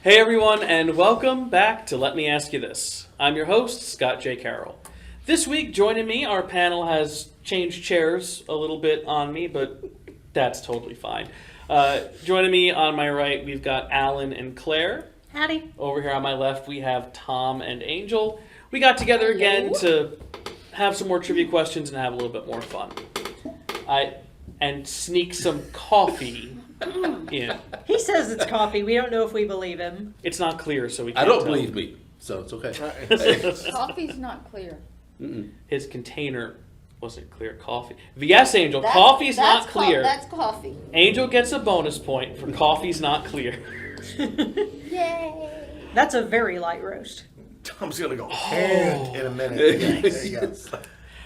Hey everyone, and welcome back to Let Me Ask You This. I'm your host, Scott J. Carroll. This week, joining me, our panel has changed chairs a little bit on me, but that's totally fine. Joining me on my right, we've got Alan and Claire. Howdy. Over here on my left, we have Tom and Angel. We got together again to have some more trivia questions and have a little bit more fun. And sneak some coffee in. He says it's coffee. We don't know if we believe him. It's not clear, so we can't I don't tell. believe me, so it's okay. Coffee's not clear. His container wasn't clear. Coffee. Yes, Angel. Coffee's not clear. That's coffee. Angel gets a bonus point for coffee's not clear. Yay! That's a very light roast. Tom's gonna go hand in a minute. Yes.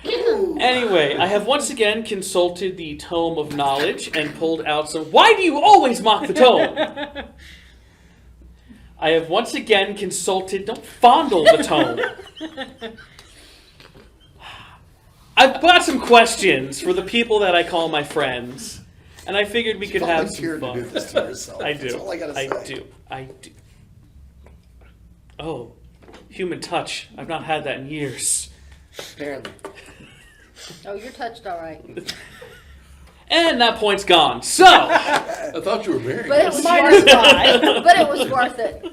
Anyway, I have once again consulted the tome of knowledge and pulled out some. Why do you always mock the tome? I have once again consulted. Don't fondle the tome. I've got some questions for the people that I call my friends, and I figured we could have some fun. To do this to yourself. I do. That's all I gotta say. I do. Oh, human touch. I've not had that in years. Apparently. Oh, you're touched all right. And that point's gone. So, I thought you were married. But it was Minus worth five. it. But it was worth it.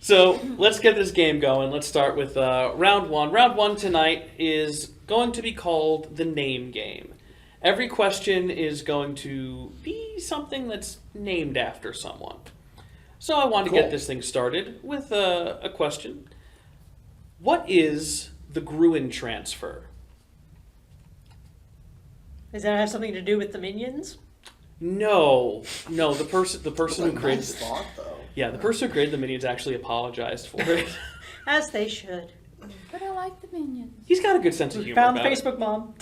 so let's get this game going. Let's start with round one. Round one tonight is going to be called the name game. Every question is going to be something that's named after someone. So I want to get this thing started with a question. What is the Gruen transfer? Does that have something to do with the minions? No. The person who created Nice thought, though. Yeah, the person who created the minions actually apologized for it. As they should. But I like the minions. He's got a good sense of humor. Found the about it. Facebook mom.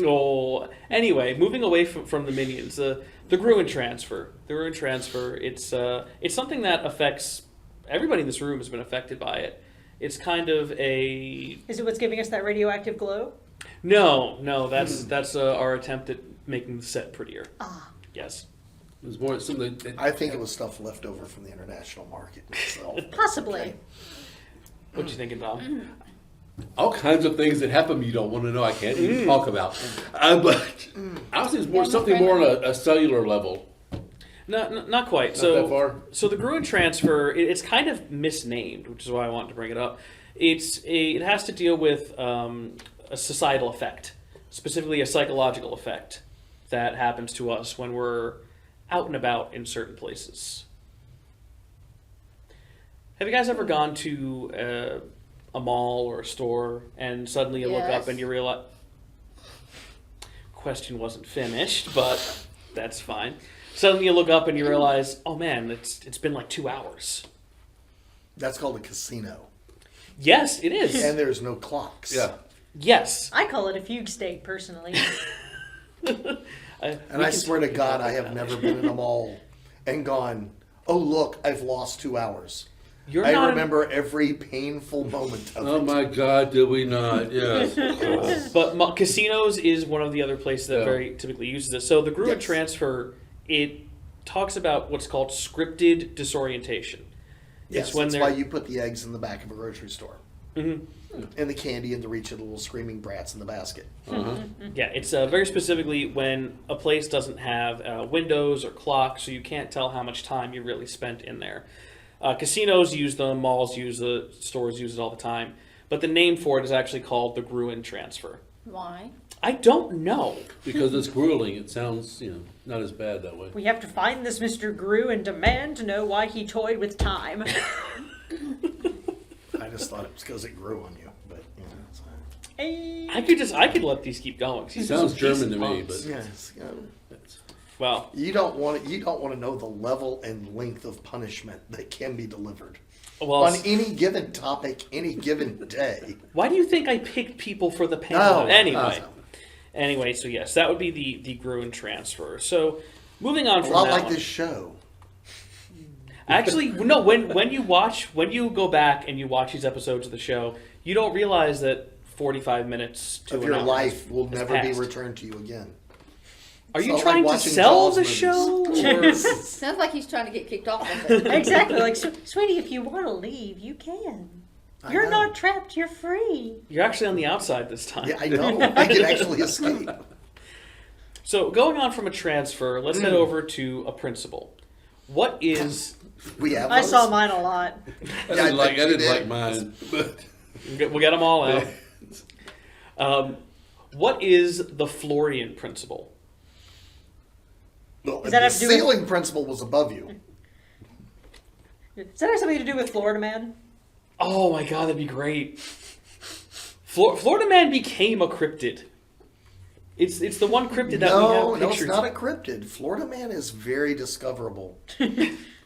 Oh, anyway, moving away from the minions, the Gruen transfer. The Gruen transfer. It's something that affects everybody in this room has been affected by it. It's kind of a Is it what's giving us that radioactive glow? no. That's our attempt at making the set prettier. Ah. Yes. It was more something. I think it was stuff left over from the international market itself. Possibly. Okay. What you thinking, Bob? All kinds of things that happen you don't want to know. I can't even talk about. But I was thinking more something more on a cellular level. No, not quite. Not that far? So the Gruen transfer, it's kind of misnamed, which is why I wanted to bring it up. It has to deal with a societal effect, specifically a psychological effect that happens to us when we're out and about in certain places. Have you guys ever gone to a mall or a store and suddenly you look up Yes. and you realize... Question wasn't finished, but that's fine. Suddenly you look up and you realize, oh man, it's been like 2 hours. That's called a casino. Yes, it is. And there's no clocks. Yeah. Yes. I call it a fugue state, personally. And I swear to God, I have never been in a mall and gone, oh, look, I've lost 2 hours. I remember every painful moment of it. Oh my God, did we not? Yes. But casinos is one of the other places that Yeah. very typically uses this. So the Gruen Yes. transfer, it talks about what's called scripted disorientation. Yes, It's when that's they're- why you put the eggs in the back of a grocery store. Mhm. And the candy in the reach of the little screaming brats in the basket. Yeah, it's very specifically when a place doesn't have windows or clocks, so you can't tell how much time you really spent in there. Casinos use them, malls use it, stores use it all the time. But the name for it is actually called the Gruen transfer. Why? I don't know. Because it's grueling. It sounds, not as bad that way. We have to find this Mr. Gru and demand to know why he toyed with time. I just thought it was because it grew on you. But, it's fine. Hey. I could let these keep going. It sounds German to me, punks. but Yes. Well, You don't want to know the level and length of punishment that can be delivered well, on any given topic, any given day. why do you think I picked people for the panel? No. Anyway, so yes, that would be the Gruen transfer. So moving on A from lot that like one. this show. Actually, no. When you go back and you watch these episodes of the show, you don't realize that 45 minutes to Of an your hour life will has never be passed. returned to you again. Are you It's not trying like to watching sell Jaws the movies. show? Or... Sounds like he's trying to get kicked off of it. Exactly. Like, sweetie, if you want to leave, you can. I You're know. not trapped. You're free. You're actually on the outside this time. Yeah, I know. I can actually escape. So going on from a transfer, let's head over to a principal. What is... We have. I those? saw mine a lot. I Yeah, I didn't did. like mine. But We'll get them all out. What is the Florian principle? Well, Does that the have to do with- ceiling principle was above you. Does that have something to do with Florida Man? Oh my god, that'd be great. Florida Man became a cryptid. It's the one cryptid that we No, have no, it's pictured. not a cryptid. Florida Man is very discoverable.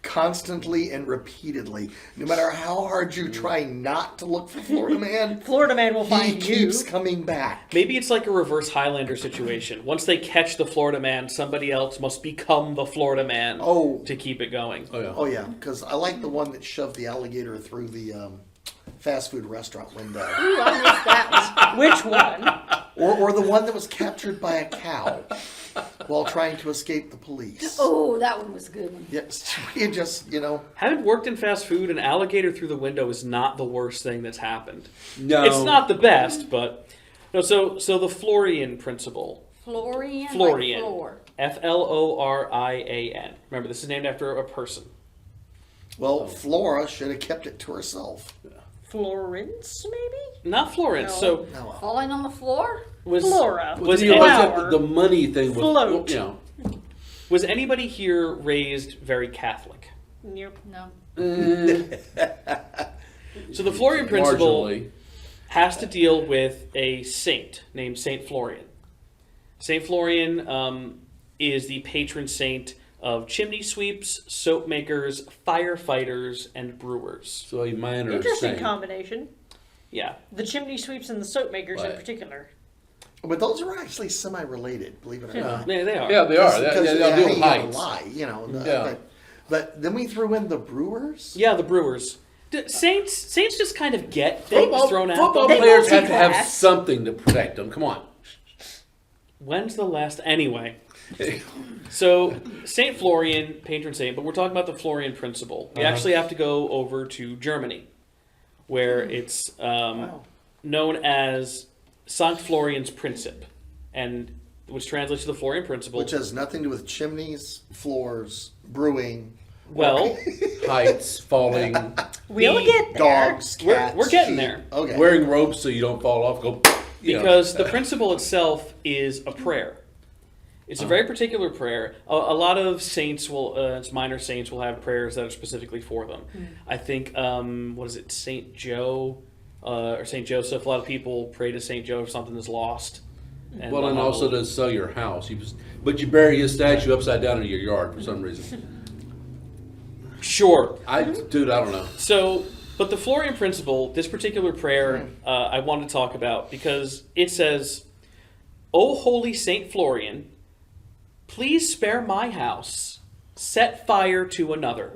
Constantly and repeatedly. No matter how hard you try not to look for Florida Man, Florida Man will he find you. keeps coming back. Maybe it's like a reverse Highlander situation. Once they catch the Florida Man, somebody else must become the Florida Man to keep it going. oh yeah. Oh yeah, because I like the one that shoved the alligator through the fast food restaurant window. Ooh, I missed that Which one? Or the one that was captured by a cow while trying to escape the police. one. Oh, that one was a good one. Yes, you just, Having worked in fast food, an alligator through the window is not the worst thing that's happened. No. It's not the best, but no. So the Florian principle. Florian. Florian. Like floor. Florian. Remember, this is named after a person. well, Flora should have kept it to herself. Florence, maybe? Not Florence. No. So Oh, well. Falling on the floor? was Flora. Was You know, any- except the money thing was, Float. you know. was anybody here raised very Catholic? Yep. No. So the Florian principle Marginally. has to deal with a saint named Saint Florian. Saint Florian is the patron saint of chimney sweeps, soap makers, firefighters, and brewers. So a minor Interesting saint. combination. Yeah. The chimney sweeps and the soap makers in Right. particular. But those are actually semi-related, believe it or not. Yeah, they are. Yeah, they are. Because They'll how deal you with gonna heights. lie, Yeah. But then we threw in the brewers. Yeah, the brewers. Saints just kind of get things thrown at Football them. They players have to have multi-class. something to protect them. Come on. When's the last... Anyway. So, Saint Florian, patron saint, but we're talking about the Florian principle. We actually have to go over to Germany, where it's known as Sankt Florian's Princip, and which translates to the Florian principle. Which has nothing to do with chimneys, floors, brewing, Well, Heights, falling, We'll The get there. dogs, We're- cats. we're getting sheep. there. Okay. wearing ropes so you don't fall off. Go. You know. because the principle itself is a prayer. It's a very particular prayer. A lot of saints will, it's minor saints will have prayers that are specifically for them. I think, what is it, Saint Joe or Saint Joseph? A lot of people pray to Saint Joe if something is lost. Well, and also to sell your house. But you bury his statue upside down in your yard for some reason. Sure. Dude, I don't know. So, but the Florian principle, this particular prayer, I want to talk about because it says, "O holy Saint Florian, please spare my house, set fire to another."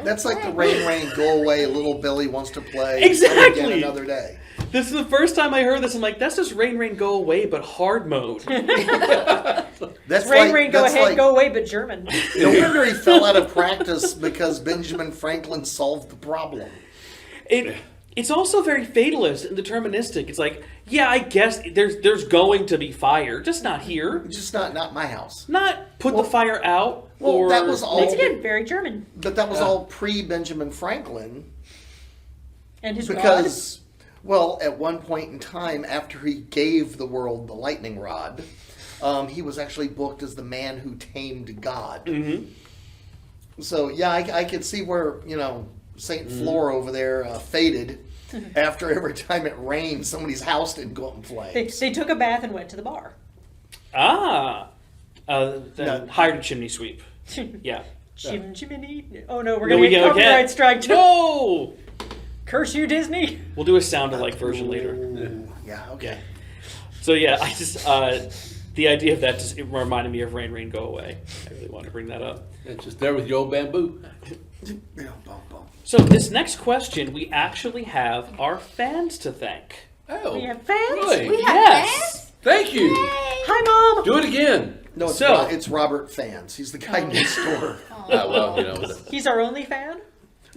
That's like the rain, rain, go away. Little Billy wants to play. Exactly. Again another day. This is the first time I heard this. I'm like, that's just rain, rain, go away, but hard mode. That's Rain, like, rain, go that's ahead, like, go away, but German. No wonder he fell out of practice because Benjamin Franklin solved the problem. It's also very fatalist and deterministic. It's like, yeah, I guess there's going to be fire, just not here. Just not my house. Not put the fire out. Well, or that was all. Once again, very German. But that was all pre Benjamin Franklin And his because, well, at one point in time, after he gave the world the lightning rod, he was actually booked as the man who tamed God. Mm-hmm. So yeah, I could see where Saint Flora over there faded after every time it rained, somebody's house didn't go up in flames. They took a bath and went to the bar. Then No. hired a chimney sweep. Yeah. Chimney. Oh no, we're No, gonna we get can't. copyright strike. No! Curse you, Disney. We'll do a sound-alike version later. Ooh, yeah, okay. So yeah, I just the idea of that just it reminded me of Rain, Rain, Go Away. I really wanted to bring that up. It's just there with your old bamboo. Yeah, boom, boom. So this next question, we actually have our fans to thank. Oh, We have fans? really? We have Yes. fans? Thank you. Hi, Mom. Do it again. No, it's Robert Fans. He's the guy next door. Well, He's our only fan?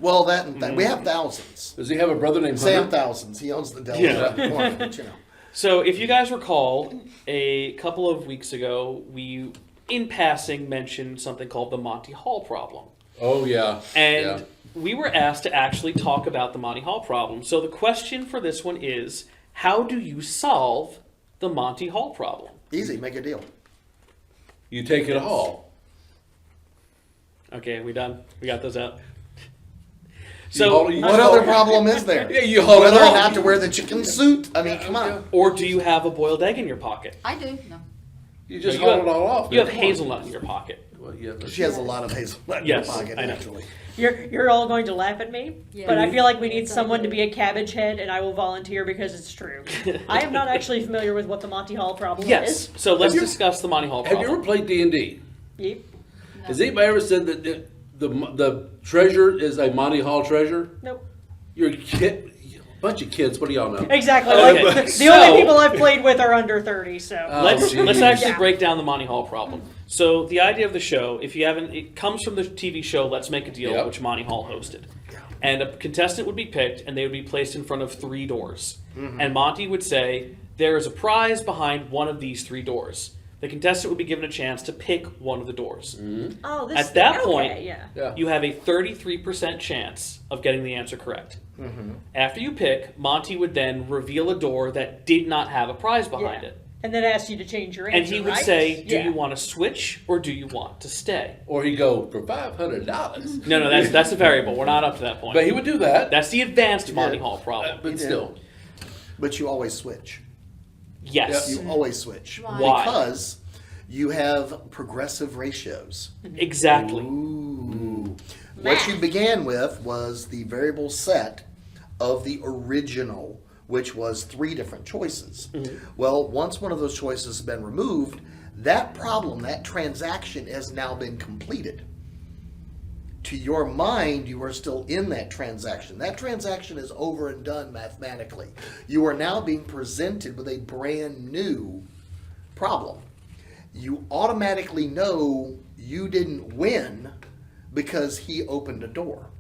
Well, that and that. We have thousands. Does he have a brother named Sam Hunter? Thousands. He owns the Delaware corner, but you know. So, if you guys recall, a couple of weeks ago, we, in passing, mentioned something called the Monty Hall problem. Oh, yeah. And we were asked to actually talk about the Monty Hall problem. So, the question for this one is, how do you solve the Monty Hall problem? Easy, make a deal. You take it all. Okay, we done? We got those out? What other problem is there? Yeah, you haul it Whether or off. not to wear the chicken suit? I mean, come on. Or do you have a boiled egg in your pocket? I do. No. You just You haul have- it all off. You have man. Come on. hazelnut in your pocket. Well, yeah, but- She has a lot of hazelnut in Yes, her pocket, I know. actually. You're all going to laugh at me, Yeah. but I feel like we need It's someone to okay. be a cabbage head, and I will volunteer because it's true. I am not actually familiar with what the Monty Hall problem Yes. So let's Have you- discuss the Monty Hall Have problem. you ever played D&D? is. Yep. Has anybody ever said that the treasure is a Monty Hall treasure? Nope. You're a kid, bunch of kids. What do y'all know? Exactly. Okay, Like, the so- only people I've played with are under 30, so. Let's geez. actually Yeah. break down the Monty Hall problem. So the idea of the show, if you haven't, it comes from the TV show Let's Make a Deal, Yep. which Monty Hall hosted. And a contestant would be picked, and they would be placed in front of 3 doors. And Monty would say, there is a prize behind one of these 3 doors. The contestant would be given a chance to pick one of the doors. Oh, this At that okay, point, yeah. Yeah. you have a 33% chance of getting the answer correct. After you pick, Monty would then reveal a door that did not have a prize behind Yeah. it. And then ask you to change your answer, And he would right? say, do Yeah. you want to switch or do you want to stay? Or he go for $500. No, that's a variable. We're not up to that point. But he would do that. That's the advanced Monty did. Hall problem. But still, But you always switch. Yes. You always switch. Why? Because you have progressive ratios. Exactly. Ooh. What you began with was the variable set of the original, which was 3 different choices. Well, once one of those choices has been removed, that problem, that transaction has now been completed. To your mind, you are still in that transaction. That transaction is over and done mathematically. You are now being presented with a brand new problem. You automatically know you didn't win because he opened a door.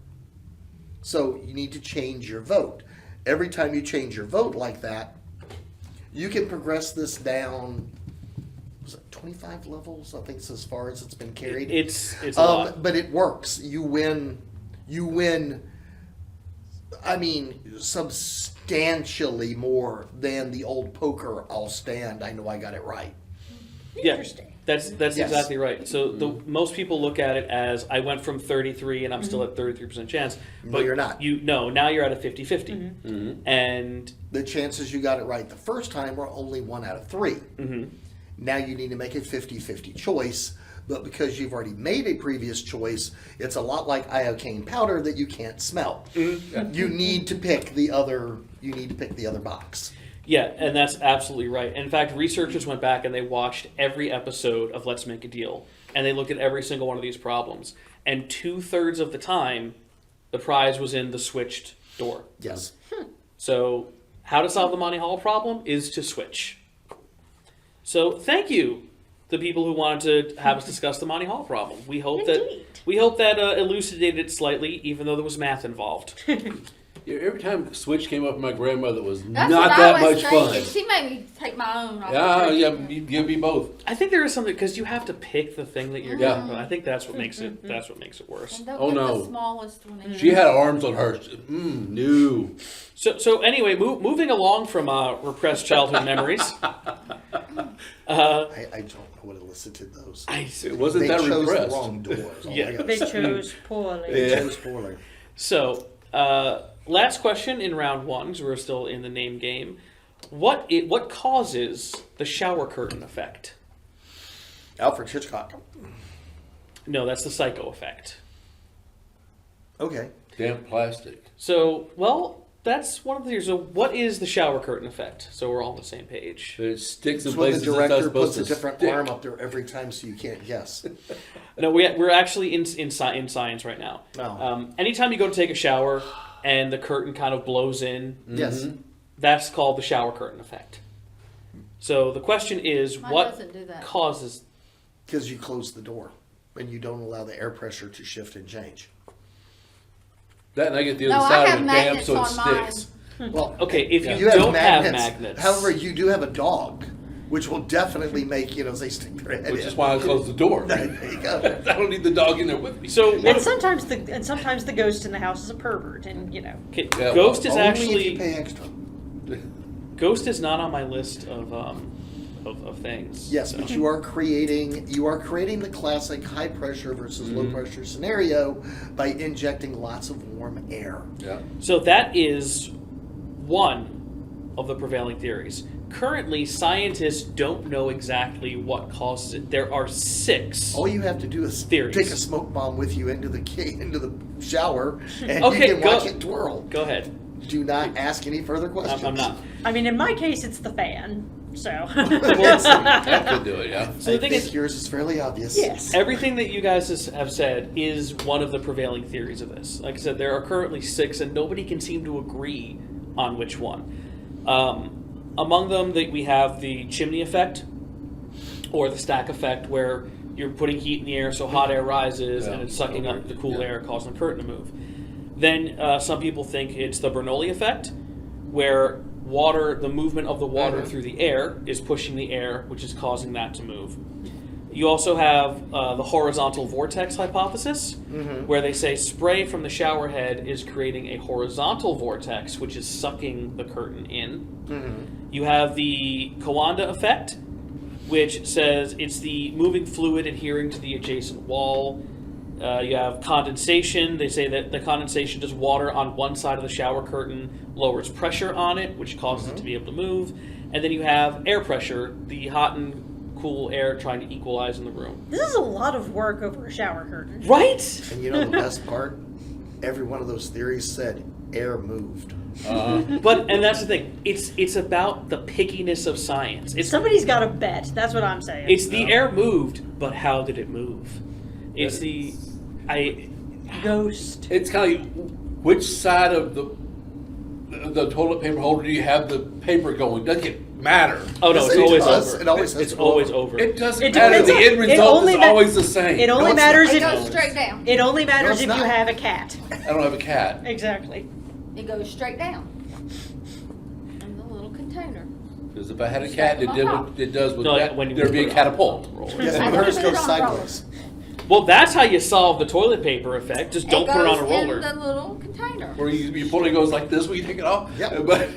So you need to change your vote. Every time you change your vote like that, you can progress this down, was it 25 levels? I think it's as far as it's been carried. It's a lot. But it works. You win, I mean, substantially more than the old poker, I'll stand, I know I got it right. Yeah, Interesting. that's Yes. exactly right. So most people look at it as I went from 33 and I'm still at 33% chance. No, But you're not. Now you're at a 50-50. And The chances you got it right the first time were only 1 out of 3. Now you need to make a 50-50 choice, but because you've already made a previous choice, it's a lot like iocane powder that you can't smell. You need to pick the other. You need to pick the other box. yeah, and that's absolutely right. In fact, researchers went back and they watched every episode of Let's Make a Deal, and they looked at every single one of these problems. And 2/3 of the time, the prize was in the switched door. Yes. So, how to solve the Monty Hall problem is to switch. So, thank you, the people who wanted to have us discuss the Monty Hall problem. We hope that elucidated it slightly, even though there was math involved. yeah, every time Switch came up, my grandmother was That's not what that I was much thinking. fun. She made me take my own. off the Yeah, treasure. yeah, you give me both. I think there is something because you have to pick the thing that you're Yeah. going to. I think that's what makes it. That's what makes it worse. And don't Oh, get no. the smallest one. in. She had arms on her. No. So anyway, moving along from repressed childhood memories. I don't know what elicited those. It wasn't They that chose repressed. the wrong doors. all I Yeah. gotta They say. chose poorly. They Yeah. chose poorly. So last question in round 1, because we're still in the name game. What causes the shower curtain effect? Alfred Hitchcock. No, that's the psycho effect. Okay. Damn plastic. So, well, that's one of the things. So, what is the shower curtain effect? So we're all on the same page. It sticks in It's when the places it's not director supposed puts a to different stick. arm up there every time so you can't guess. No, we're actually in science right now. Oh. Anytime you go to take a shower and the curtain kind of blows in, Yes. that's called the shower curtain effect. So the question is, Mine what doesn't do that. causes? Because you close the door and you don't allow the air pressure to shift and change. That and I get the No, other I side have of the dam magnets so it on mine. sticks. Well, Okay, if you, have don't have magnets, However, you do have a dog, which will definitely make, they stick their head Which in. is why I close the door. There you go. I don't need the dog in there with me. so And what, sometimes the ghost in the house is a pervert, and okay, Yeah, Ghost is Only if actually you pay extra. Ghost is not on my list of things. Yes, so. but you are creating the classic high pressure versus low pressure scenario by injecting lots of warm air. Yeah. So that is one of the prevailing theories. Currently, scientists don't know exactly what causes it. There are 6. All you have to do is Theories. take a smoke bomb with you into the shower, and Okay, you can watch it twirl. Go ahead. Do not ask any further questions. I'm not. I mean, in my case, it's the fan. So That could do it, yeah. So I the thing think is, yours is fairly obvious. yes. everything that you guys have said is one of the prevailing theories of this. Like I said, there are currently 6, and nobody can seem to agree on which one. Among them, we have the chimney effect, or the stack effect, where you're putting heat in the air, so hot air rises, and it's sucking up the cool air, causing the curtain to move. Then some people think it's the Bernoulli effect, where the movement of the water through the air is pushing the air, which is causing that to move. You also have the horizontal vortex hypothesis, where they say spray from the shower head is creating a horizontal vortex, which is sucking the curtain in. You have the Kawanda effect, which says it's the moving fluid adhering to the adjacent wall. You have condensation. They say that the condensation does water on one side of the shower curtain, lowers pressure on it, which causes it to be able to move. And then you have air pressure, the hot and cool air trying to equalize in the room. This is a lot of work over a shower curtain. Right? And you know the best part? Every one of those theories said air moved. And that's the thing. It's about the pickiness of science. Somebody's got to bet. That's what I'm saying. It's the air moved, but how did it move? It's the ghost. It's kind of like, which side of the toilet paper holder do you have the paper going? Doesn't it matter? Oh no, Yes, it's it always does. over. It always has it's to always go over. It doesn't It matter. depends The on- end it result only is ma- always the same. It only it's matters not. It if goes straight down. it only matters No, it's if not. you have a cat. I don't have a cat. Exactly. It goes straight down. In the little container. Because if I had a cat, it did what it does with No, that. when you There'd be put a it on catapult. the roller. Yes, I but never hers put it goes on a roller. sideways. Well, that's how you solve the toilet paper effect. Just don't it put it goes on a roller. in the little container. Where you pull it goes like this when you take it off. Yep. But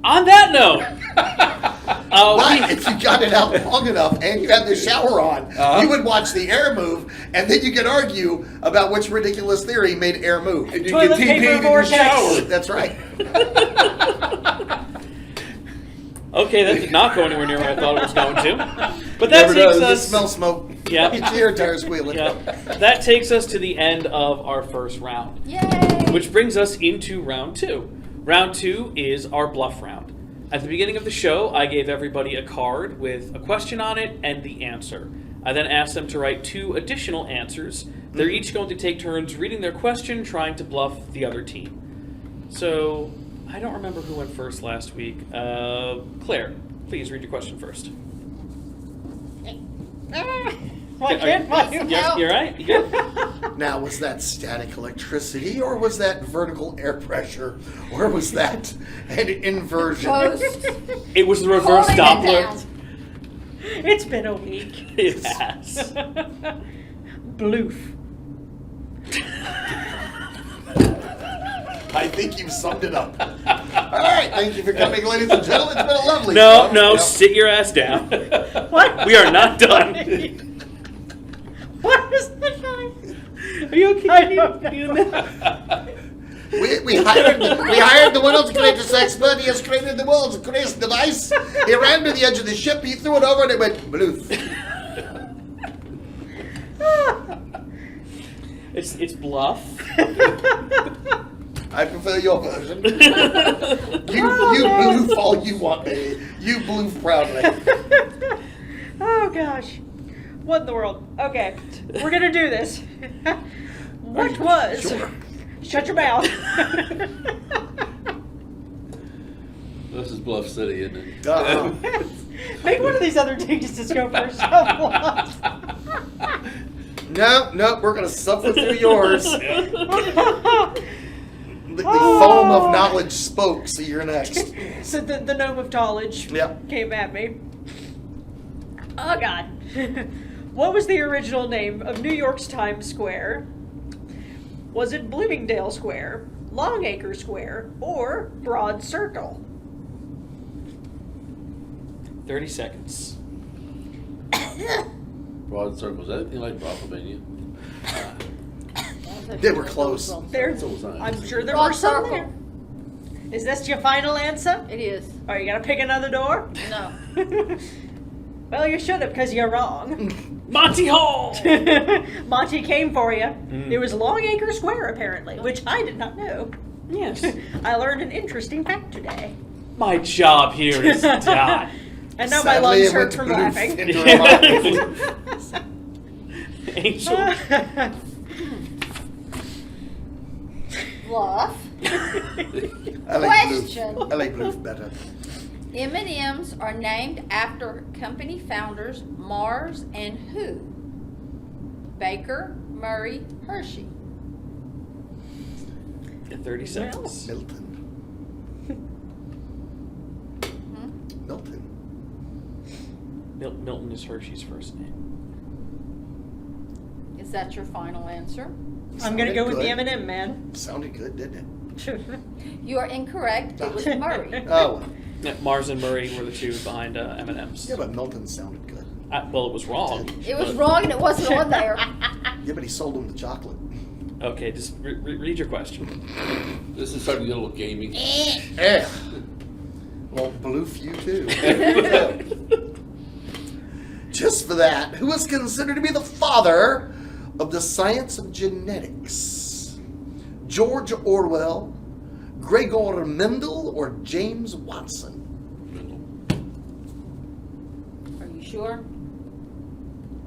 On that note, But if you got it out long enough and you had the shower on, you would watch the air move, and then you could argue about which ridiculous theory made air move. and you Toilet get paper TP'd in your vortex. shower. That's right. okay, that did not go anywhere near where I thought it was going to. But Never that takes does. You us. smell smoke. Yeah. Get your tires squealing. Yeah, that takes us to the end of our first round, Yay! which brings us into round 2. Round 2 is our bluff round. At the beginning of the show, I gave everybody a card with a question on it and the answer. I then asked them to write 2 additional answers. They're each going to take turns reading their question, trying to bluff the other team. So, I don't remember who went first last week. Claire, please read your question first. Why can't I? You're right? You good? Now, was that static electricity, or was that vertical air pressure, or was that an inversion? Ghost. It was the reverse Holding it Doppler. down. It's been a week. It has. Bloof. I think you've summed it up. All right, thank you for coming, ladies and gentlemen. It's been a lovely No, show. no, Yep. sit your ass down. What? We are not done. What is the time? Are you okay? I don't know. We hired the world's greatest expert. He has created the world's greatest device. He ran to the edge of the ship. He threw it over, and it went bloof. It's bluff. I prefer your version. You bloof all you want, baby. You bloof proudly. Oh gosh. What in the world? Okay, we're gonna do this. What was? Sure. Shut your mouth. This is Bluff City, isn't it? Make one of these other teams just go first. Nope, we're gonna suffer through yours. The foam of knowledge spoke, so you're next. So the gnome of knowledge Yep. came at me. Oh God. What was the original name of New York's Times Square? Was it Bloomingdale Square, Longacre Square, or Broad Circle? 30 seconds. Broad Circles. Anything like Brocklemania? They were close. There, So was I. I'm sure there Broad were some Circle. there. Is this your final answer? It is. Or you gotta pick another door? No. Well, you should have, because you're wrong. Monty Hall! Monty came for you. It was Longacre Square, apparently, which I did not know. Yes. I learned an interesting fact today. My job here is done. And now my Sadly, lungs it hurt went to from blue laughing. finger. Angel. Bluff. I like Question. blue. I like blue better. M&M's are named after company founders Mars and who? Baker, Murray, Hershey. 30 seconds. Milton. Milton. Milton is Hershey's first name. Is that your final answer? I'm gonna go with the Sounded M&M, man. good. Sounded good, didn't You are incorrect. It was Murray. it? Oh, well. Yeah, Mars and Murray were the two behind M&M's. Yeah, but Milton sounded good. Well, it was wrong. It was but- wrong and it wasn't on there. Yeah, but he sold him the chocolate. Okay, just read your question. This is starting to get a little gaming. Yeah. Well, blue for you too. Just for that, who is considered to be the father of the science of genetics? George Orwell, Gregor Mendel, or James Watson? Are you sure?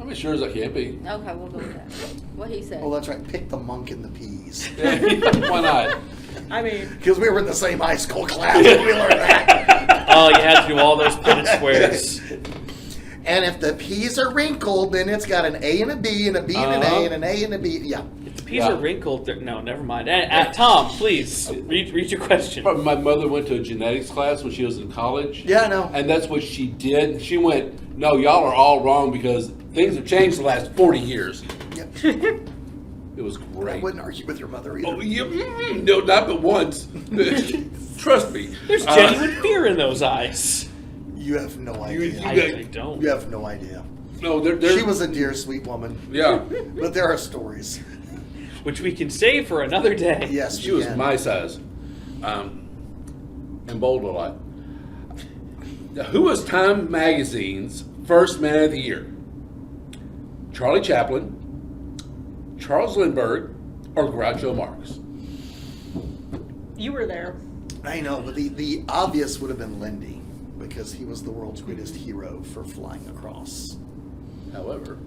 I'm as sure as I can be. Okay, we'll go with that. What he said. Oh, that's right. Pick the monk and the peas. Why not? I mean, Because we were in the same high school class when we learned that. Oh, you had to do all those printed squares. And if the peas are wrinkled, then it's got an A and a B and a B and an A and an A and a B. Yeah. If the peas are wrinkled, no, never mind. Tom, please, read your question. My mother went to a genetics class when she was in college. Yeah, I know. And that's what she did. She went, no, y'all are all wrong because things have changed the last 40 years. Yeah. It was I great. wouldn't argue with your mother either. Oh, no, not but once. Trust me. There's genuine fear in those eyes. You have no idea. I don't. You have no idea. No, She was a dear, sweet woman. Yeah. But there are stories. Which we can save for another day. Yes, She we was can. my size. And bowled a lot. Now, who was Time Magazine's first man of the year? Charlie Chaplin, Charles Lindbergh, or Groucho Marx? you were there. I know, but the obvious would have been Lindy, because he was the world's greatest hero for flying across. However,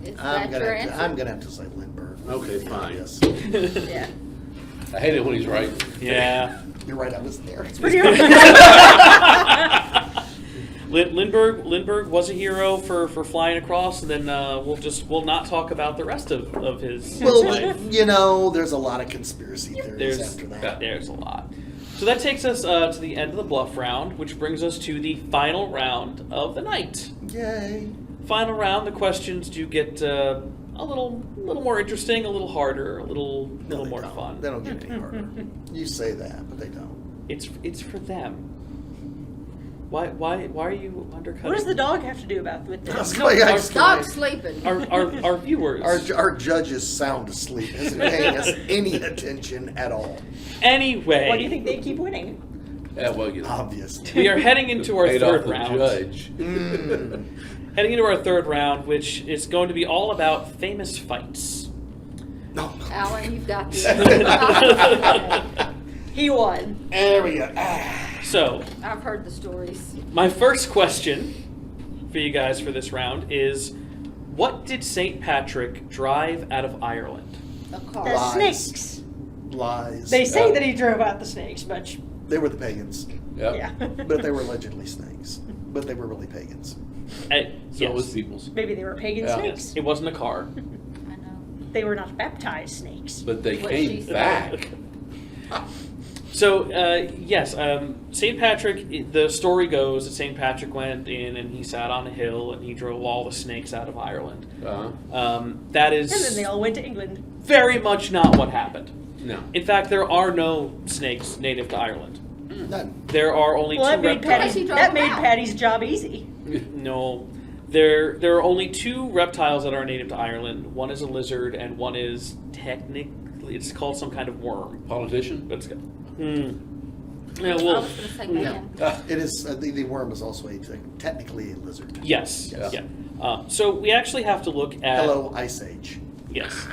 Is that your answer? I'm gonna have to say Lindbergh. Okay, fine. Yes. Yeah. I hate it when he's right. Yeah. You're right, I was there. Lindbergh was a hero for flying across, and then we'll not talk about the rest of his Well, life. you know, there's a lot of conspiracy theories after that. There's a lot. So that takes us to the end of the bluff round, which brings us to the final round of the night. Yay. Final round, the questions do get a little more interesting, a little harder, a little No, they more don't. fun. They don't get any harder. You say that, but they don't. It's for them. Why are you undercutting? What does the dog have to do about with this? Dog's sleeping. Our viewers? Our judge is sound asleep, isn't paying us any attention at all. Anyway, Why do you think they keep winning? Yeah, well, you know. Obviously. we are heading into our Paid off third the round. judge. Heading into our third round, which is going to be all about famous fights. No. Alan, you've got this. He won. There we go. So, I've heard the stories. my first question for you guys for this round is, what did St. Patrick drive out of Ireland? A car. The Lies. snakes. Lies. They say that he drove out the snakes, but They were the pagans, Yeah. Yeah. but they were allegedly snakes. But they were really pagans. So Yes. it was people's. Maybe they were pagan Yeah. snakes. It wasn't a car. I know. They were not baptized snakes. But they What she came said. back. So, yes, St. Patrick, the story goes that St. Patrick went in and he sat on a hill and he drove all the snakes out of Ireland. That is And then they all went to England. very much not what happened. No. In fact, there are no snakes native to Ireland. None. There are only Well, two that made reptiles. Patty- He drove that them made out. Patty's job easy. No. There are only two reptiles that are native to Ireland. One is a lizard and one is technically, it's called some kind of worm. Politician? But it's got... Yeah, I well, was going to say No. man. It is the worm is also technically a lizard. yes. Yes. Yeah. So we actually have to look at... Hello, Ice Age. Yes.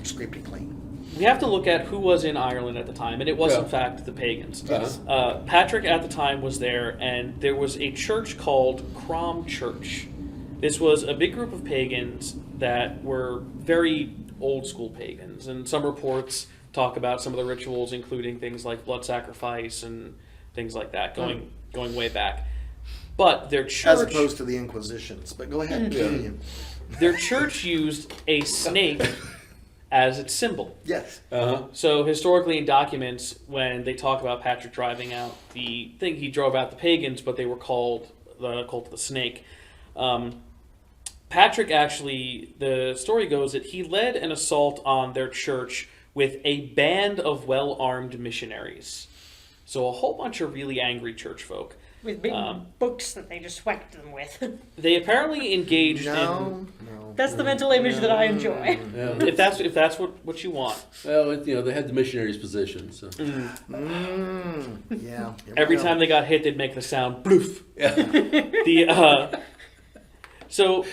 Scraped it clean. We have to look at who was in Ireland at the time, and it was Yeah. in fact the pagans. Uh-huh. Patrick at the time was there, and there was a church called Crom Church. This was a big group of pagans that were very old school pagans, and some reports talk about some of the rituals, including things like blood sacrifice and things like that, going way back. But their church, As opposed to the Inquisitions. But go ahead. Continue. their church used a snake as its symbol. Yes. Uh-huh. So historically in documents, when they talk about Patrick driving out the thing, he drove out the pagans, but they were called the cult of the snake. Patrick actually, the story goes that he led an assault on their church with a band of well-armed missionaries. So a whole bunch of really angry church folk. With big books that they just whacked them with. They apparently engaged No. That's the mental image that I enjoy. Yeah. in... If that's what you want. Well, they had the missionaries' position, so. Yeah. Here we Every go. time they got hit, they'd make the sound bloof. Yeah. So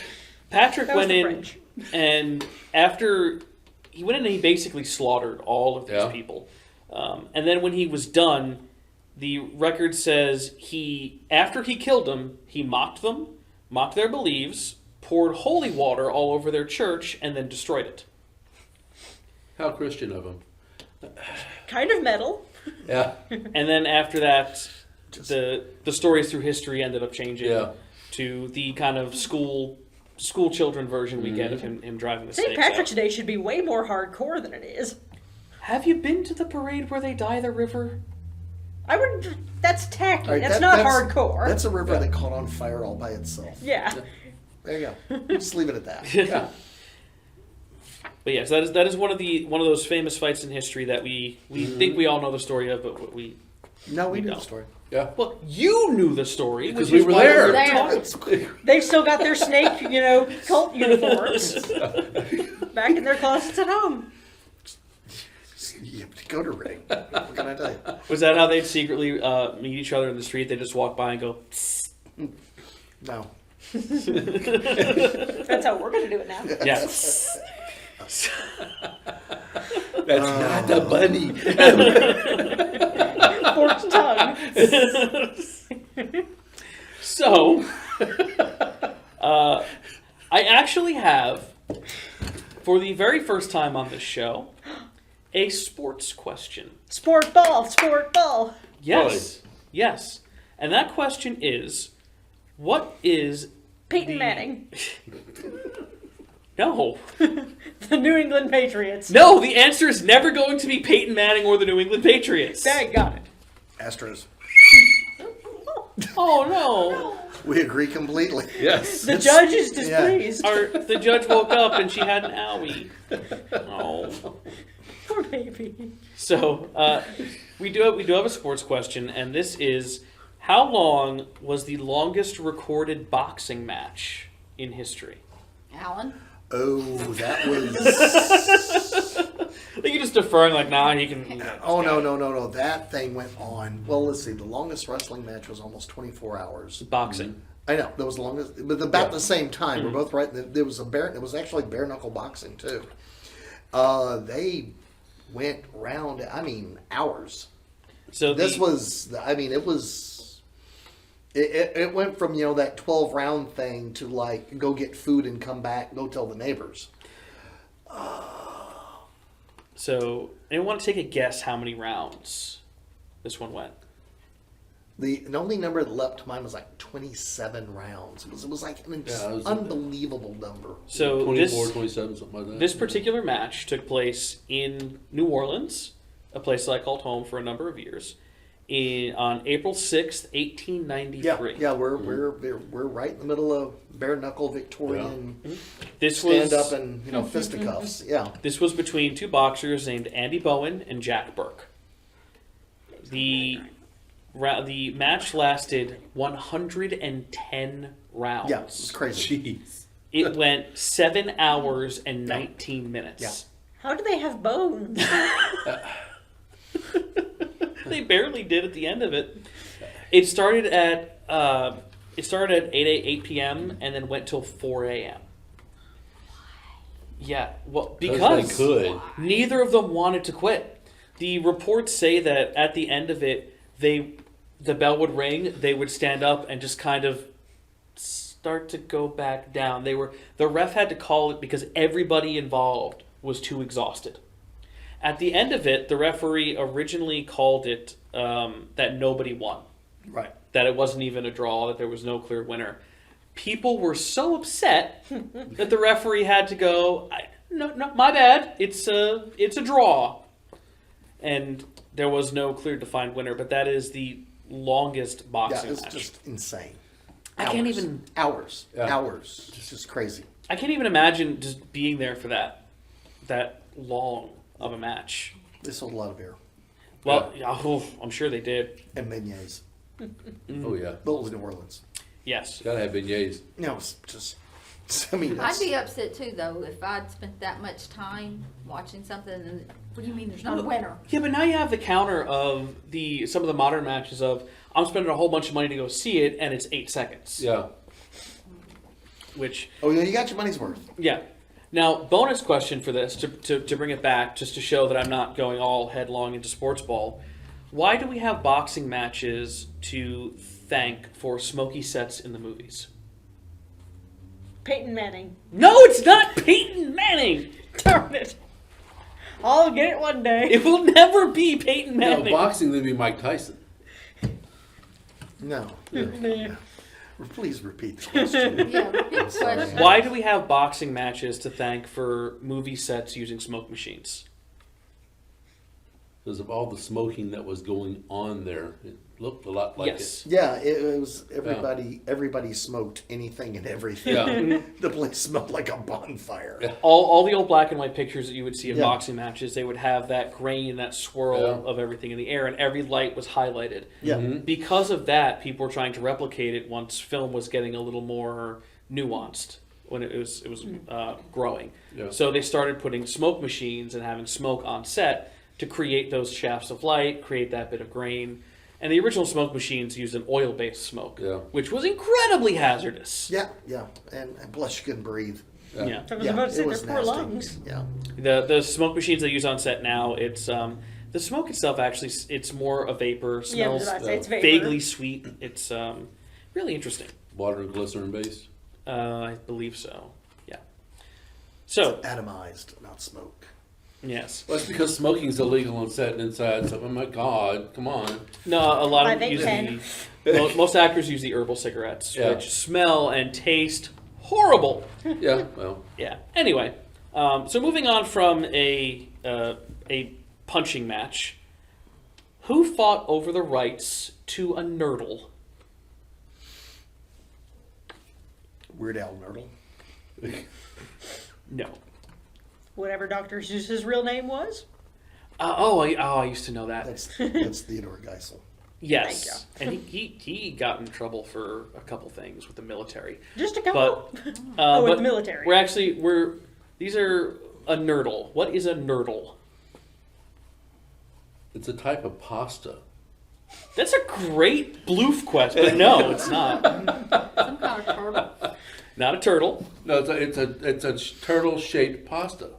Patrick That was went the in, French. and after he went in, and he basically slaughtered all of these Yeah. people. And then when he was done, the record says after he killed them, he mocked them, mocked their beliefs, poured holy water all over their church, and then destroyed it. How Christian of him. Kind of metal. Yeah. And then after that, Just- the stories through history ended up changing Yeah. to the kind of school children version we get of him driving the St. snakes Patrick's out. Day should be way more hardcore than it is. Have you been to the parade where they dye the river? I would. That's tacky. All right, that's that- not hardcore. That's a river Yeah. that caught on fire all by itself. yeah. There you go. Just leave it at that. Yeah. But yes, that is one of those famous fights in history that we think we all know the story of, but we No, we We knew don't. the story. Yeah. well, you knew the story Because which we is were why there. There. They've still got their snake, cult uniforms back in their closets at home. You have to go to ring. What can I tell you? Was that how they'd secretly meet each other in the street? They just walk by and go. No. That's how we're going to do it now. Yes. That's not the bunny. Forked tongue. So, I actually have, for the very first time on this show, a sports question. Sport ball, sport ball. Yes. Yes. And that question is, what is Peyton the- Manning, No. the New England Patriots. No, the answer is never going to be Peyton Manning or the New England Patriots. Dang, got it. Astros. Oh, no. We agree completely. Yes. The judge is displeased. The judge woke up and she had an owie. Oh. Poor baby. So, we do have a sports question, and this is, how long was the longest recorded boxing match in history? Alan? Oh, that was. I think you're just deferring, like, nah, he can. Oh, no. That thing went on. Well, let's see. The longest wrestling match was almost 24 hours. Boxing. I know. That was the longest. But about the same time. We're both right. There was it was actually bare knuckle boxing, too. They went round, hours. So This was, it was. It went from, that 12 round thing to like go get food and come back, go tell the neighbors. So, anyone want to take a guess how many rounds this one went? The only number that leapt to mine was like 27 rounds. It was like an Yeah, it was- unbelievable number. So 24, 27, something like that. this particular match took place in New Orleans, a place I called home for a number of years, on April 6th, 1893. Yeah, we're right in the middle of bare knuckle Victorian This stand was up and fisticuffs. Yeah, This was between two boxers named Andy Bowen and Jack Burke. The match lasted 110 rounds. yeah, it's crazy. Jeez. It went 7 hours and 19 minutes. Yeah. How do they have bones? They barely did at the end of it. It started at 8 p.m. and then went till 4 a.m. Yeah, well, because they could. neither of them wanted to quit. The reports say that at the end of it, the bell would ring, they would stand up and just kind of start to go back down. The ref had to call it because everybody involved was too exhausted. At the end of it, the referee originally called it that nobody won. Right. That it wasn't even a draw, that there was no clear winner. People were so upset that the referee had to go, no, my bad, it's a draw. And there was no clear defined winner, but that is the longest Yeah, boxing it's match. just insane. I can't even- hours. Yeah. Hours. It's just crazy. I can't even imagine just being there for that long of a match. They sold a lot of beer Well, I'm sure they did. and beignets. Oh, yeah. But it was New Orleans. Yes. Gotta have beignets. No, it's just. I mean, I'd that's, be upset too, though, if I'd spent that much time watching something and, what do you mean there's no winner? Yeah, but now you have the counter of some of the modern matches of I'm spending a whole bunch of money to go see it and it's 8 seconds. Yeah. Which oh, yeah, you got your money's worth. yeah. Now, bonus question for this to bring it back, just to show that I'm not going all headlong into sports ball. Why do we have boxing matches to thank for smoky sets in the movies? Peyton Manning. No, it's not Peyton Manning. Darn it. I'll get it one day. It will never be Peyton No, Manning. boxing would be Mike Tyson. No. Yeah. Please repeat the question. Yeah, repeat the question. Why do we have boxing matches to thank for movie sets using smoke machines? Because of all the smoking that was going on there, it looked a lot like Yes. Yeah, it was everybody. Everybody smoked anything and everything. Yeah. The place smelled like a bonfire. Yeah. All the old black and white pictures that you would see of Yeah. boxing matches, they would have that grain, that swirl Yeah. of everything in the air, and every light was highlighted. Yeah. Mhm. Because of that, people were trying to replicate it once film was getting a little more nuanced when it was growing. Yeah. So they started putting smoke machines and having smoke on set to create those shafts of light, create that bit of grain. And the original smoke machines used an oil-based smoke, Yeah. which was incredibly hazardous. Yeah, yeah, and plus you couldn't breathe. Yeah. I was Yeah, about to say it was their poor nasty. lungs. Yeah, The smoke machines they use on set now, it's the smoke itself actually it's more a vapor, Yeah, smells I say it's vapor. vaguely sweet. It's really interesting. Water and glycerin based. I believe so. Yeah. So atomized, not smoke. yes, Well, it's because smoking's illegal on set and inside. So, oh my God, come on. no, a lot I of think use 10. most actors use the herbal cigarettes, Yeah. which smell and taste horrible. Yeah, well, Yeah. Anyway, so moving on from a punching match, who fought over the rights to a nurdle? Weird Al Nerdle. No. Whatever Dr. Seuss's real name was. I used to know that. That's Theodore Geisel. Yes, and he got in trouble for a couple things with the military. Just a couple. But with but the military. These are a nurdle. What is a nurdle? it's a type of pasta. That's a great bloof question, but no, it's not. Some kind of turtle. Not a turtle. No, it's a turtle shaped pasta.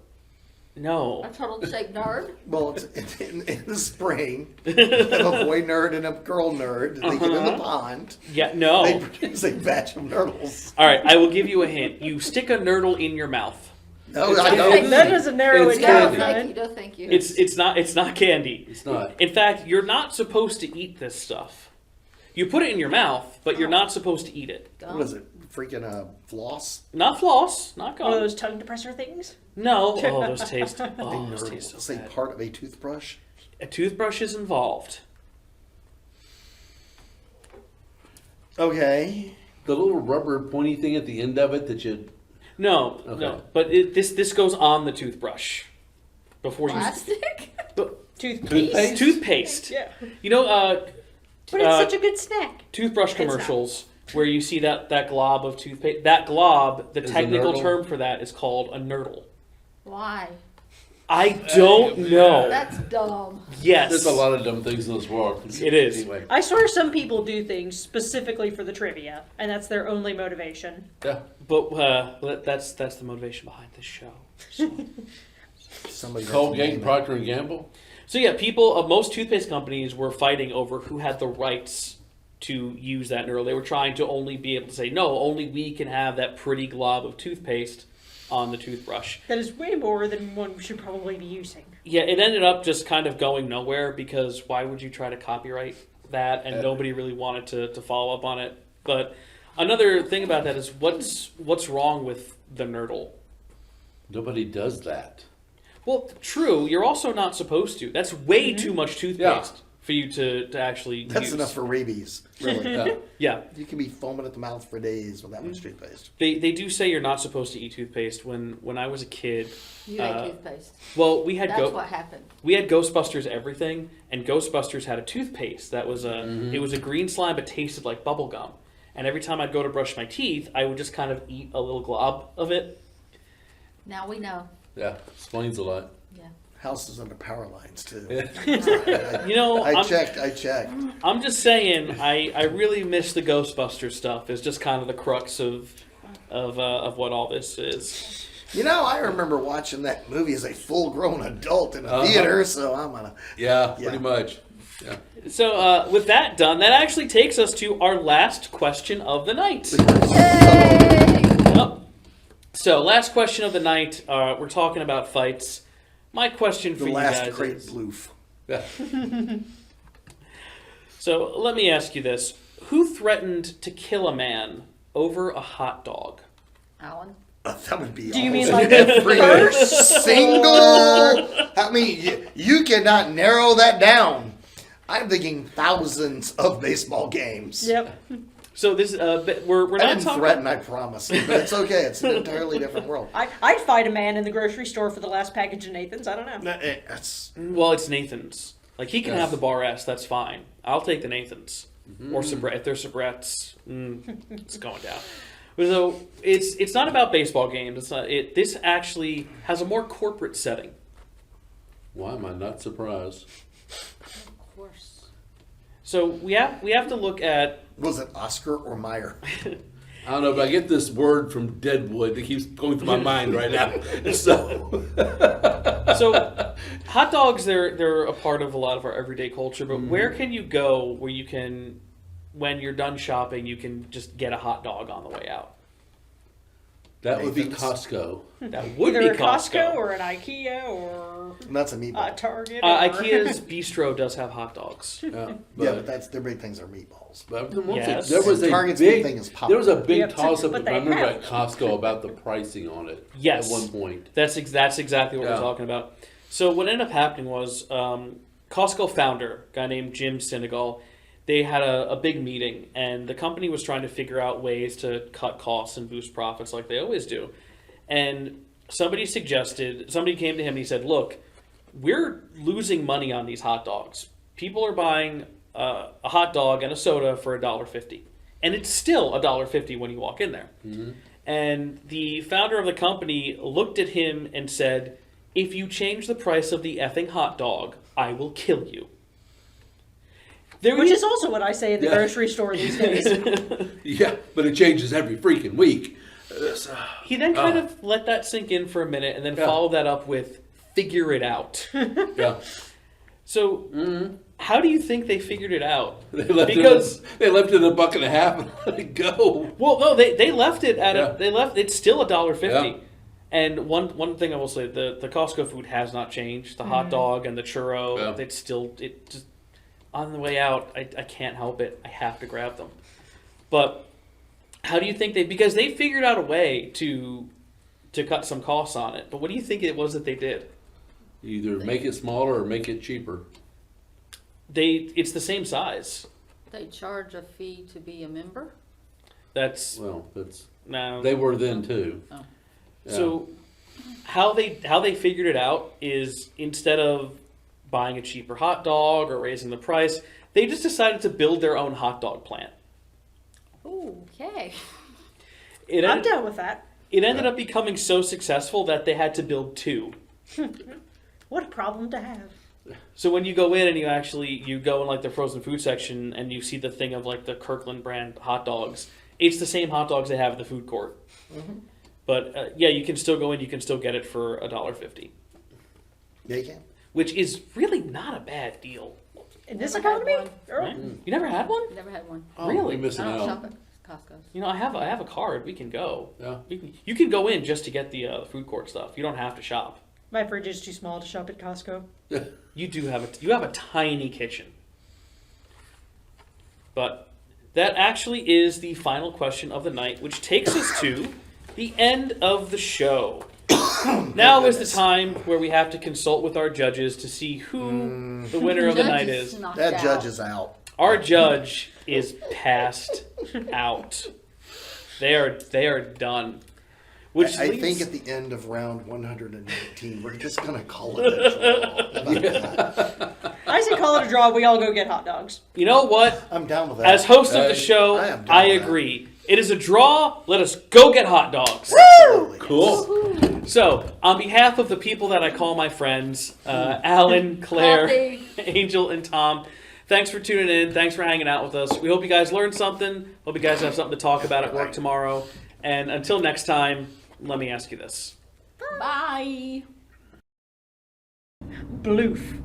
No. A turtle-shaped nerd. Well, it's in the spring, you have a boy nerd and a girl nerd. They get in the pond. Yeah, no. They produce a batch of nurdles. All right, I will give you a hint. You stick a nurdle in your mouth. No, It's I candy. don't. That doesn't narrow It's it down. candy. No, thank man. you. No, thank you. It's not candy. It's not. In fact, you're not supposed to eat this stuff. You put it in your mouth, but you're not supposed to eat it. Gum. What is it? Freaking floss? Not floss, not One of gum. those tongue depressor things. No. Oh, those taste. Oh, Nerdle. those taste so Say bad. part of a toothbrush? A toothbrush is involved. Okay. The little rubber pointy thing at the end of it that you. No, Okay. no. But this goes on the toothbrush before you. Plastic? But Toothpaste. toothpaste. Yeah. You know, But it's such a good snack. toothbrush It's not. commercials where you see that glob of toothpaste. That glob, the Is a technical nurdle? term for that is called a nurdle. Why? I don't know. That's dumb. Yes. There's a lot of dumb things in this world. It is. Anyway. I swear some people do things specifically for the trivia, and that's their only motivation. Yeah. But that's the motivation behind this show. Somebody Colgate, name it. Procter and Gamble. So yeah, people of most toothpaste companies were fighting over who had the rights to use that nurdle. They were trying to only be able to say, no, only we can have that pretty glob of toothpaste on the toothbrush. That is way more than one should probably be using. Yeah, it ended up just kind of going nowhere because why would you try to copyright that? And nobody really wanted to follow up on it. But another thing about that is what's wrong with the nurdle? Nobody does that. Well, true. You're also not supposed to. That's way too much toothpaste for you to actually That's use. enough for rabies. Really. Yeah. Yeah. You can be foaming at the mouth for days with that much toothpaste. They do say you're not supposed to eat toothpaste. When I was a kid, You ate toothpaste. well, we had That's what happened. we had Ghostbusters everything, and Ghostbusters had a toothpaste that was it was a green slime but tasted like bubble gum. And every time I'd go to brush my teeth, I would just kind of eat a little glob of it. Now we know. Yeah. Explains a lot. Yeah. House is under power lines too. You know, I checked. I'm just saying, I really miss the Ghostbusters stuff. It's just kind of the crux of what all this is. You know, I remember watching that movie as a full-grown adult in a theater, so I'm gonna. Yeah, Yeah. pretty much. Yeah. So with that done, that actually takes us to our last question of the night. Yay! Yep. So last question of the night. We're talking about fights. My question for The you last guys great is, bloof. Yeah. so let me ask you this: who threatened to kill a man over a hot dog? Alan. That would be. Do you mean almost like the every first? single? I mean, you cannot narrow that down. I'm thinking thousands of baseball games. Yep. So this we're I not didn't talking. threaten, I promise. But it's okay. It's an entirely different world. I'd fight a man in the grocery store for the last package of Nathan's. I don't know. That's Well, it's Nathan's. Like he can Yes. have the bar S. That's fine. I'll take the Nathan's or Sabret. If they're Sabrets, it's going down. So it's not about baseball games. It's not. This actually has a more corporate setting. Why am I not surprised? Of course. So we have to look at. was it Oscar or Meyer? I don't know, but I get this word from Deadwood that keeps going through my mind right now. So, So hot dogs, they're a part of a lot of our everyday culture. But where can you go where you can, when you're done shopping, you can just get a hot dog on the way out? that would be Nathan's. Costco. That would Either be a Costco or an IKEA or And that's a meatball. a Target. Or... IKEA's Bistro does have hot dogs. Yeah, yeah, but, but that's their big things are meatballs. but Yes. there was a Target's big big thing is pop. there was a big Yep, toss up. but I they remember have. at Costco about the pricing on it. Yes. At one point. That's exactly what Yeah. we're talking about. So what ended up happening was Costco founder, a guy named Jim Sinegal, they had a big meeting, and the company was trying to figure out ways to cut costs and boost profits like they always do. And somebody came to him and he said, look, we're losing money on these hot dogs. People are buying a hot dog and a soda for $1.50. And it's still $1.50 when you walk in there. Mm-hmm. And the founder of the company looked at him and said, if you change the price of the effing hot dog, I will kill you. Which is also what I say at the Yeah. grocery store these days. Yeah, but it changes every freaking week. He then kind of let that sink in for a minute and then Yeah. followed that up with figure it out. Yeah. So, how do you think they figured it out? They left Because they left it $1.50 and let it go. well, no, they left it at Yeah. it's still $1.50. Yeah. And one thing I will say, the Costco food has not changed. The hot dog and the churro, Yeah. it's still on the way out, I can't help it. I have to grab them. But how do you think because they figured out a way to cut some costs on it. But what do you think it was that they did? Either make it smaller or make it cheaper. It's the same size. They charge a fee to be a member? That's No. They were then too. Oh. Yeah. So how they figured it out is instead of buying a cheaper hot dog or raising the price, they just decided to build their own hot dog plant. Okay. I'm down with that. It ended up becoming so successful that they had to build 2. What a problem to have. So when you go in and you go in like the frozen food section and you see the thing of like the Kirkland brand hot dogs, it's the same hot dogs they have at the food court. Mm-hmm. But yeah, you can still go in. You can still get it for $1.50. Yeah, you can. Which is really not a bad deal. In this Never had economy? one. Earl? Right? You never had one? Never had one. Oh, Really? You're missing I don't out. shop at Costco's. You know, I have a card. We can go. Yeah. You can go in just to get the food court stuff. You don't have to shop. My fridge is too small to shop at Costco. You have a tiny kitchen. But that actually is the final question of the night, which takes us to the end of the show. Now is the time where we have to consult with our judges to see who the winner of the night is. knocked That out. judge is out. Our judge is passed out. They are done. Which I leads- think at the end of round 118, we're just going to call it a draw. How about that? I say call it a draw. We all go get hot dogs. You know what? I'm down with that. As host of the Hey, show, I am down I with that. agree. It is a draw. Let us go get hot dogs. Absolutely. Cool. So, on behalf of the people that I call my friends, Alan, Claire, Coffee. Angel, and Tom, thanks for tuning in. Thanks for hanging out with us. We hope you guys learned something. Hope you guys have something to talk about at work tomorrow. And until next time, let me ask you this. Bye. Bloof.